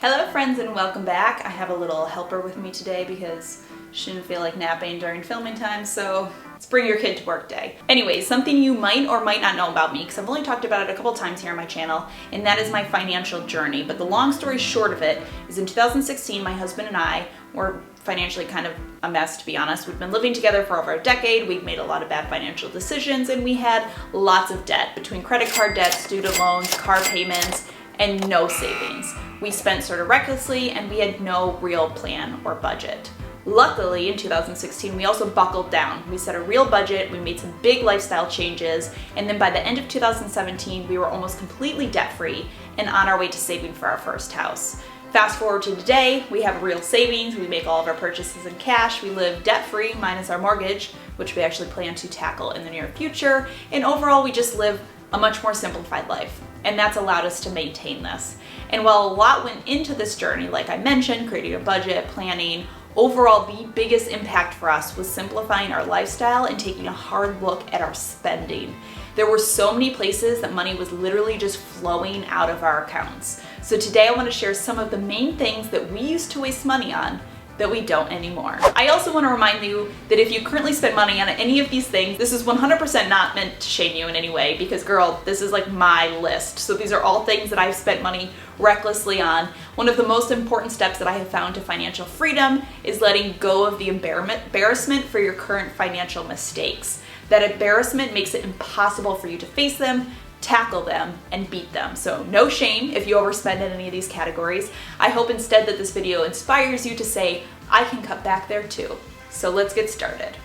Hello friends and welcome back. I have a little helper with me today because she didn't feel like napping during filming time, so it's bring your kid to work day. Anyways, something you might or might not know about me, because I've only talked about it a couple times here on my channel, and that is my financial journey. But the long story short of it is in 2016, my husband and I were financially kind of a mess, to be honest. We've been living together for over a decade. We've made a lot of bad financial decisions, and we had lots of debt between credit card debt, student loans, car payments, and no savings. We spent sort of recklessly and we had no real plan or budget. Luckily, in 2016, we also buckled down. We set a real budget, we made some big lifestyle changes, and then by the end of 2017, we were almost completely debt-free and on our way to saving for our first house. Fast forward to today, we have real savings, we make all of our purchases in cash, we live debt-free minus our mortgage, which we actually plan to tackle in the near future, and overall we just live a much more simplified life. And that's allowed us to maintain this. And while a lot went into this journey, like I mentioned, creating a budget, planning, overall the biggest impact for us was simplifying our lifestyle and taking a hard look at our spending. There were so many places that money was literally just flowing out of our accounts. So today I want to share some of the main things that we used to waste money on that we don't anymore. I also want to remind you that if you currently spend money on any of these things, this is 100% not meant to shame you in any way because girl, this is like my list. So these are all things that I've spent money recklessly on. One of the most important steps that I have found to financial freedom is letting go of the embarrassment for your current financial mistakes. That embarrassment makes it impossible for you to face them, tackle them, and beat them. So no shame if you overspend in any of these categories. I hope instead that this video inspires you to say, I can cut back there too. So let's get started.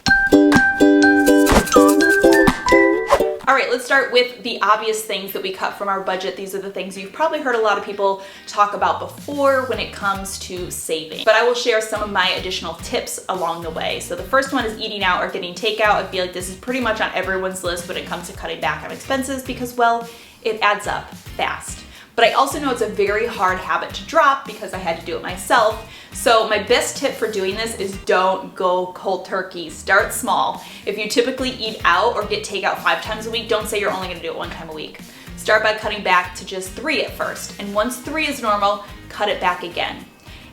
All right, let's start with the obvious things that we cut from our budget. These are the things you've probably heard a lot of people talk about before when it comes to saving. But I will share some of my additional tips along the way. So the first one is eating out or getting takeout. I feel like this is pretty much on everyone's list when it comes to cutting back on expenses because, well, it adds up fast. But I also know it's a very hard habit to drop because I had to do it myself. So my best tip for doing this is don't go cold turkey. Start small. If you typically eat out or get takeout 5 times a week, don't say you're only gonna do it 1 time a week. Start by cutting back to just 3 at first. And once 3 is normal, cut it back again.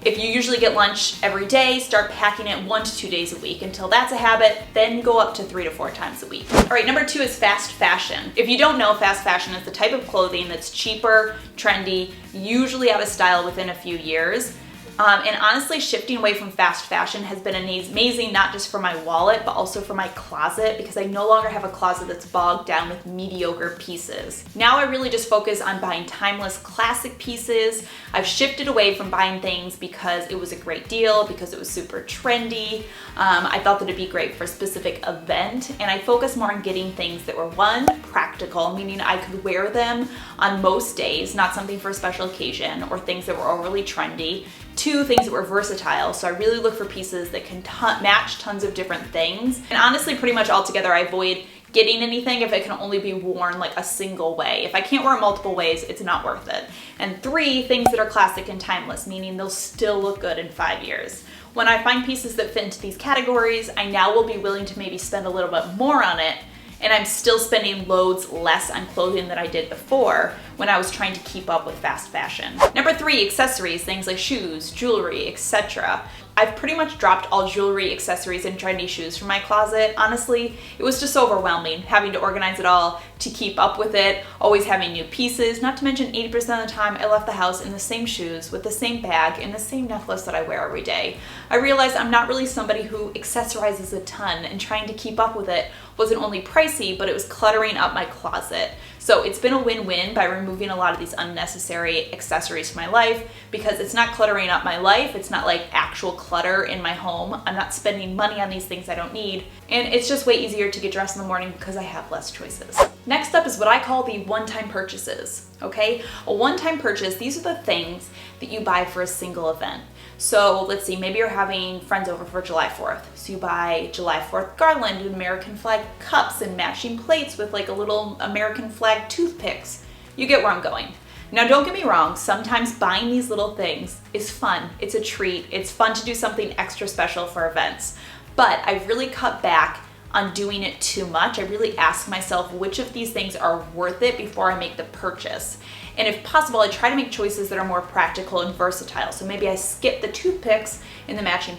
If you usually get lunch every day, start packing it 1 to 2 days a week until that's a habit, then go up to 3 to 4 times a week. All right, number 2 is fast fashion. If you don't know, fast fashion is the type of clothing that's cheaper, trendy, usually out of style within a few years. And honestly, shifting away from fast fashion has been amazing, not just for my wallet, but also for my closet, because I no longer have a closet that's bogged down with mediocre pieces. Now I really just focus on buying timeless classic pieces. I've shifted away from buying things because it was a great deal, because it was super trendy. I thought that it'd be great for a specific event, and I focus more on getting things that were 1, practical, meaning I could wear them on most days, not something for a special occasion, or things that were overly trendy. 2, things that were versatile, so I really look for pieces that can match tons of different things. And honestly, pretty much altogether, I avoid getting anything if it can only be worn like a single way. If I can't wear it multiple ways, it's not worth it. And 3, things that are classic and timeless, meaning they'll still look good in 5 years. When I find pieces that fit into these categories, I now will be willing to maybe spend a little bit more on it, and I'm still spending loads less on clothing than I did before when I was trying to keep up with fast fashion. Number 3, accessories, things like shoes, jewelry, etc. I've pretty much dropped all jewelry, accessories, and trendy shoes from my closet. Honestly, it was just overwhelming having to organize it all to keep up with it, always having new pieces, not to mention 80% of the time I left the house in the same shoes, with the same bag, and the same necklace that I wear every day. I realized I'm not really somebody who accessorizes a ton, and trying to keep up with it wasn't only pricey, but it was cluttering up my closet. So it's been a win-win by removing a lot of these unnecessary accessories from my life because it's not cluttering up my life. It's not like actual clutter in my home. I'm not spending money on these things I don't need. And it's just way easier to get dressed in the morning because I have less choices. Next up is what I call the one-time purchases, okay? A one-time purchase, these are the things that you buy for a single event. So let's see, maybe you're having friends over for July 4th. So you buy July 4th garland and American flag cups and matching plates with like a little American flag toothpicks. You get where I'm going. Now don't get me wrong, sometimes buying these little things is fun. It's a treat. It's fun to do something extra special for events. But I've really cut back on doing it too much. I really ask myself which of these things are worth it before I make the purchase. And if possible, I try to make choices that are more practical and versatile. So maybe I skip the toothpicks and the matching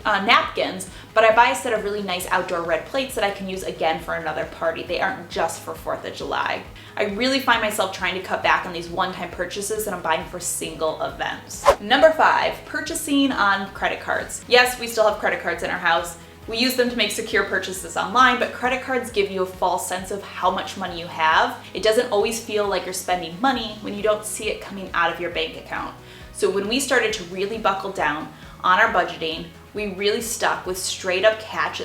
napkins, but I buy a set of really nice outdoor red plates that I can use again for another party. They aren't just for 4th of July. I really find myself trying to cut back on these one-time purchases that I'm buying for single events. Number 5, purchasing on credit cards. Yes, we still have credit cards in our house. We use them to make secure purchases online, but credit cards give you a false sense of how much money you have. It doesn't always feel like you're spending money when you don't see it coming out of your bank account. So when we started to really buckle down on our budgeting, we really stuck with straight up cash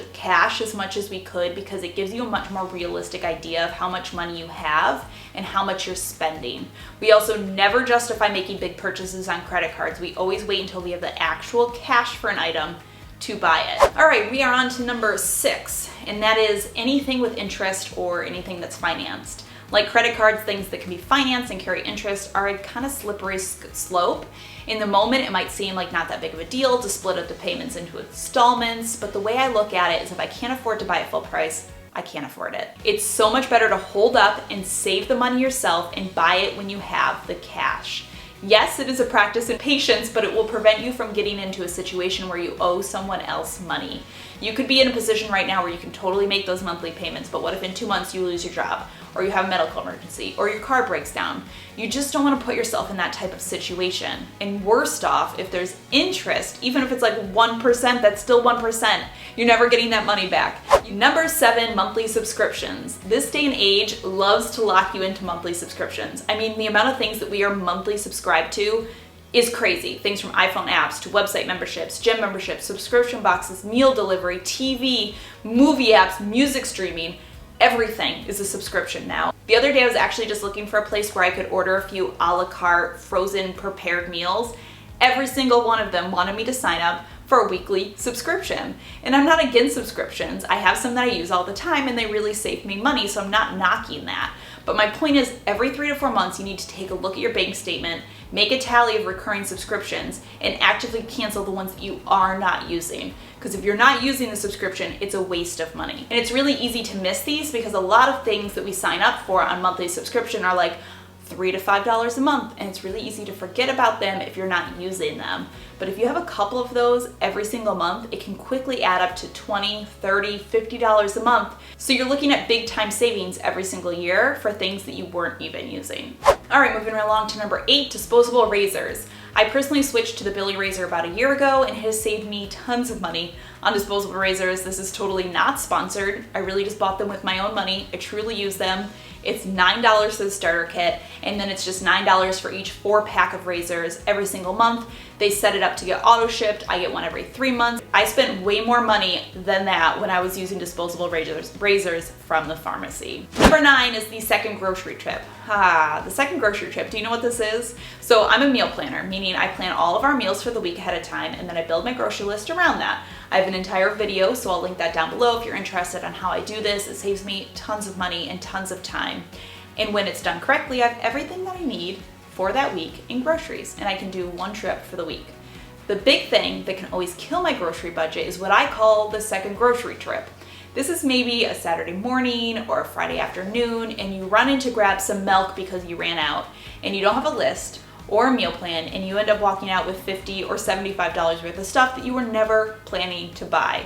as much as we could, because it gives you a much more realistic idea of how much money you have and how much you're spending. We also never justify making big purchases on credit cards. We always wait until we have the actual cash for an item to buy it. All right, we are on to number 6, and that is anything with interest or anything that's financed. Like credit cards, things that can be financed and carry interest are a kind of slippery slope. In the moment, it might seem like not that big of a deal to split up the payments into installments, but the way I look at it is if I can't afford to buy it full price, I can't afford it. It's so much better to hold up and save the money yourself and buy it when you have the cash. Yes, it is a practice in patience, but it will prevent you from getting into a situation where you owe someone else money. You could be in a position right now where you can totally make those monthly payments, but what if in 2 months you lose your job, or you have a medical emergency, or your car breaks down? You just don't want to put yourself in that type of situation. And worst off, if there's interest, even if it's like 1%, that's still 1%. You're never getting that money back. Number 7, monthly subscriptions. This day and age loves to lock you into monthly subscriptions. I mean, the amount of things that we are monthly subscribed to is crazy. Things from iPhone apps to website memberships, gym memberships, subscription boxes, meal delivery, TV, movie apps, music streaming. Everything is a subscription now. The other day I was actually just looking for a place where I could order a few a la carte frozen prepared meals. Every single one of them wanted me to sign up for a weekly subscription. And I'm not against subscriptions. I have some that I use all the time and they really save me money, so I'm not knocking that. But my point is, every 3 to 4 months, you need to take a look at your bank statement, make a tally of recurring subscriptions, and actively cancel the ones that you are not using. Because if you're not using the subscription, it's a waste of money. And it's really easy to miss these because a lot of things that we sign up for on monthly subscription are like $3 to $5 a month, and it's really easy to forget about them if you're not using them. But if you have a couple of those every single month, it can quickly add up to $20, $30, $50 a month. So you're looking at big time savings every single year for things that you weren't even using. All right, moving right along to number 8, disposable razors. I personally switched to the Billy razor about a year ago and it has saved me tons of money on disposable razors. This is totally not sponsored. I really just bought them with my own money. I truly use them. It's $9 for the starter kit, and then it's just $9 for each 4-pack of razors every single month. They set it up to get auto shipped. I get one every 3 months. I spent way more money than that when I was using disposable razors from the pharmacy. Number 9 is the second grocery trip. The second grocery trip. Do you know what this is? So I'm a meal planner, meaning I plan all of our meals for the week ahead of time, and then I build my grocery list around that. I have an entire video, so I'll link that down below if you're interested on how I do this. It saves me tons of money and tons of time. And when it's done correctly, I have everything that I need for that week in groceries, and I can do one trip for the week. The big thing that can always kill my grocery budget is what I call the second grocery trip. This is maybe a Saturday morning or a Friday afternoon, and you run in to grab some milk because you ran out, and you don't have a list or a meal plan, and you end up walking out with $50 or $75 worth of stuff that you were never planning to buy.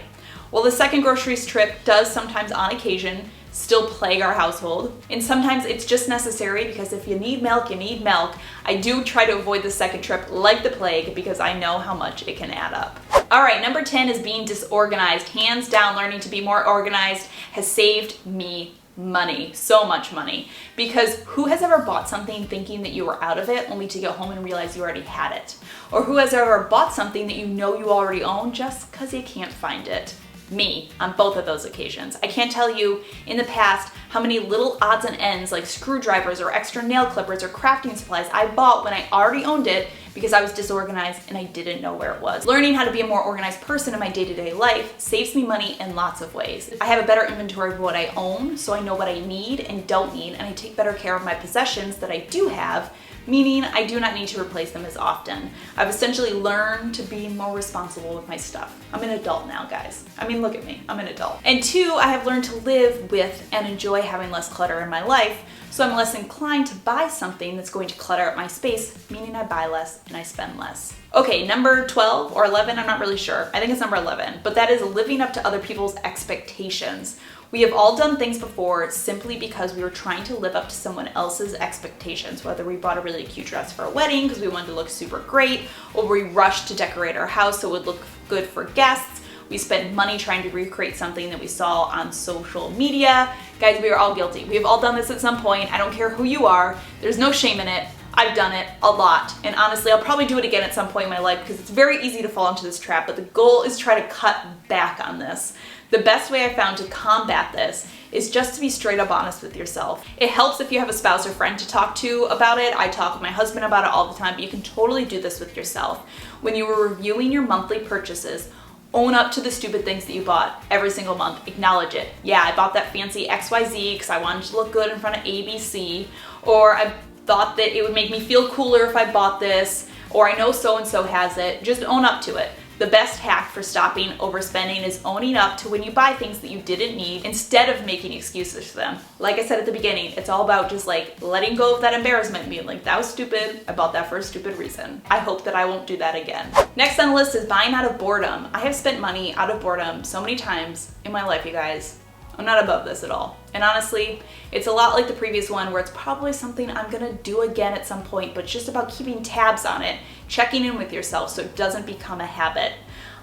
Well, the second groceries trip does sometimes on occasion still plague our household, and sometimes it's just necessary because if you need milk, you need milk. I do try to avoid the second trip like the plague because I know how much it can add up. All right, number 10 is being disorganized. Hands down, learning to be more organized has saved me money, so much money, because who has ever bought something thinking that you were out of it only to get home and realize you already had it? Or who has ever bought something that you know you already own just because you can't find it? Me, on both of those occasions. I can't tell you in the past how many little odds and ends like screwdrivers or extra nail clippers or crafting supplies I bought when I already owned it because I was disorganized and I didn't know where it was. Learning how to be a more organized person in my day-to-day life saves me money in lots of ways. I have a better inventory of what I own, so I know what I need and don't need, and I take better care of my possessions that I do have meaning I do not need to replace them as often. I've essentially learned to be more responsible with my stuff. I'm an adult now, guys. I mean, look at me, I'm an adult. And two, I have learned to live with and enjoy having less clutter in my life, so I'm less inclined to buy something that's going to clutter up my space, meaning I buy less and I spend less. Okay, number 12 or 11, I'm not really sure. I think it's number 11, but that is living up to other people's expectations. We have all done things before simply because we were trying to live up to someone else's expectations, whether we bought a really cute dress for a wedding because we wanted to look super great, or we rushed to decorate our house so it would look good for guests. We spent money trying to recreate something that we saw on social media. Guys, we are all guilty. We have all done this at some point. I don't care who you are. There's no shame in it. I've done it a lot. And honestly, I'll probably do it again at some point in my life because it's very easy to fall into this trap, but the goal is to try to cut back on this. The best way I found to combat this is just to be straight up honest with yourself. It helps if you have a spouse or friend to talk to about it. I talk with my husband about it all the time, but you can totally do this with yourself. When you were reviewing your monthly purchases, own up to the stupid things that you bought every single month. Acknowledge it. Yeah, I bought that fancy XYZ because I wanted to look good in front of ABC, or I thought that it would make me feel cooler if I bought this, or I know so-and-so has it. Just own up to it. The best hack for stopping overspending is owning up to when you buy things that you didn't need instead of making excuses for them. Like I said at the beginning, it's all about just like letting go of that embarrassment, being like, that was stupid, I bought that for a stupid reason. I hope that I won't do that again. Next on the list is buying out of boredom. I have spent money out of boredom so many times in my life, you guys. I'm not above this at all. And honestly, it's a lot like the previous one where it's probably something I'm gonna do again at some point, but it's just about keeping tabs on it, checking in with yourself so it doesn't become a habit.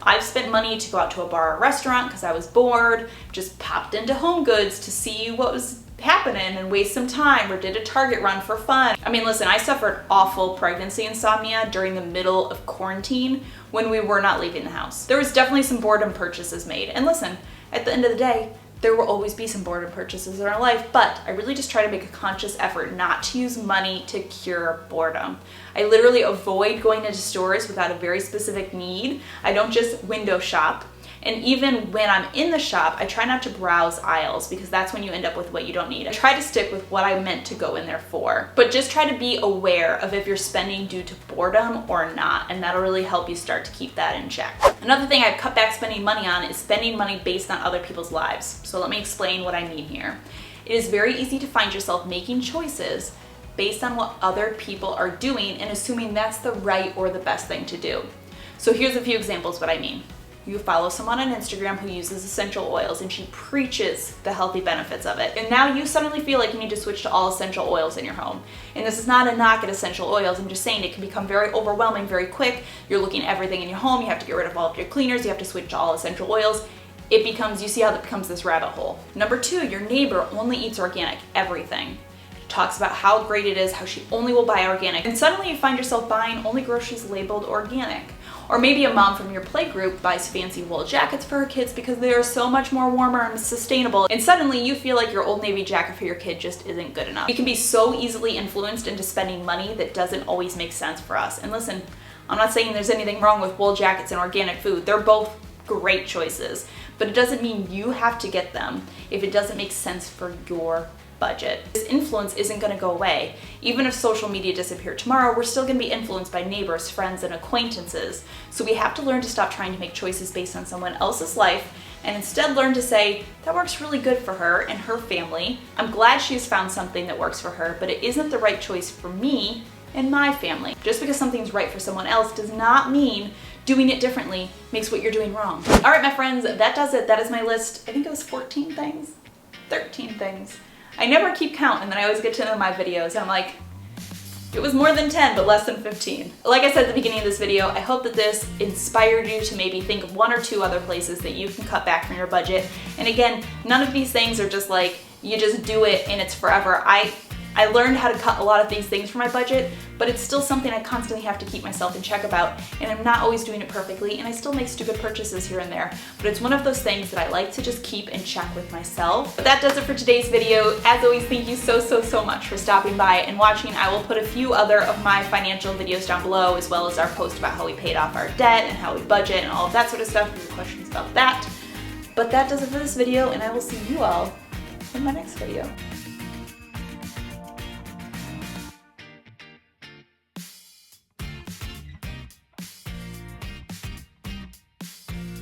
I've spent money to go out to a bar or restaurant because I was bored, just popped into Home Goods to see what was happening and waste some time, or did a Target run for fun. I mean, listen, I suffered awful pregnancy insomnia during the middle of quarantine when we were not leaving the house. There was definitely some boredom purchases made. And listen, at the end of the day, there will always be some boredom purchases in our life, but I really just try to make a conscious effort not to use money to cure boredom. I literally avoid going into stores without a very specific need. I don't just window shop. And even when I'm in the shop, I try not to browse aisles because that's when you end up with what you don't need. I try to stick with what I meant to go in there for, but just try to be aware of if you're spending due to boredom or not, and that'll really help you start to keep that in check. Another thing I've cut back spending money on is spending money based on other people's lives. So let me explain what I mean here. It is very easy to find yourself making choices based on what other people are doing and assuming that's the right or the best thing to do. So here's a few examples what I mean. You follow someone on Instagram who uses essential oils and she preaches the healthy benefits of it. And now you suddenly feel like you need to switch to all essential oils in your home. And this is not a knock at essential oils. I'm just saying it can become very overwhelming very quick. You're looking at everything in your home. You have to get rid of all of your cleaners. You have to switch to all essential oils. It becomes, you see how that becomes this rabbit hole. Number two, your neighbor only eats organic, everything. Talks about how great it is, how she only will buy organic. And suddenly you find yourself buying only groceries labeled organic. Or maybe a mom from your play group buys fancy wool jackets for her kids because they are so much more warmer and sustainable. And suddenly you feel like your Old Navy jacket for your kid just isn't good enough. You can be so easily influenced into spending money that doesn't always make sense for us. And listen, I'm not saying there's anything wrong with wool jackets and organic food. They're both great choices, but it doesn't mean you have to get them if it doesn't make sense for your budget. This influence isn't going to go away. Even if social media disappeared tomorrow, we're still going to be influenced by neighbors, friends, and acquaintances. So we have to learn to stop trying to make choices based on someone else's life and instead learn to say, that works really good for her and her family. I'm glad she's found something that works for her, but it isn't the right choice for me and my family. Just because something's right for someone else does not mean doing it differently makes what you're doing wrong. All right, my friends, that does it. That is my list. I think it was 14 things, 13 things. I never keep count, and then I always get to the end of my videos. I'm like, it was more than 10, but less than 15. Like I said at the beginning of this video, I hope that this inspired you to maybe think of one or two other places that you can cut back from your budget. And again, none of these things are just like, you just do it and it's forever. I learned how to cut a lot of these things from my budget, but it's still something I constantly have to keep myself in check about, and I'm not always doing it perfectly, and I still make stupid purchases here and there, but it's one of those things that I like to just keep in check with myself. But that does it for today's video. As always, thank you so much for stopping by and watching. I will put a few other of my financial videos down below, as well as our post about how we paid off our debt and how we budget and all of that sort of stuff if you have questions about that. But that does it for this video, and I will see you all in my next video.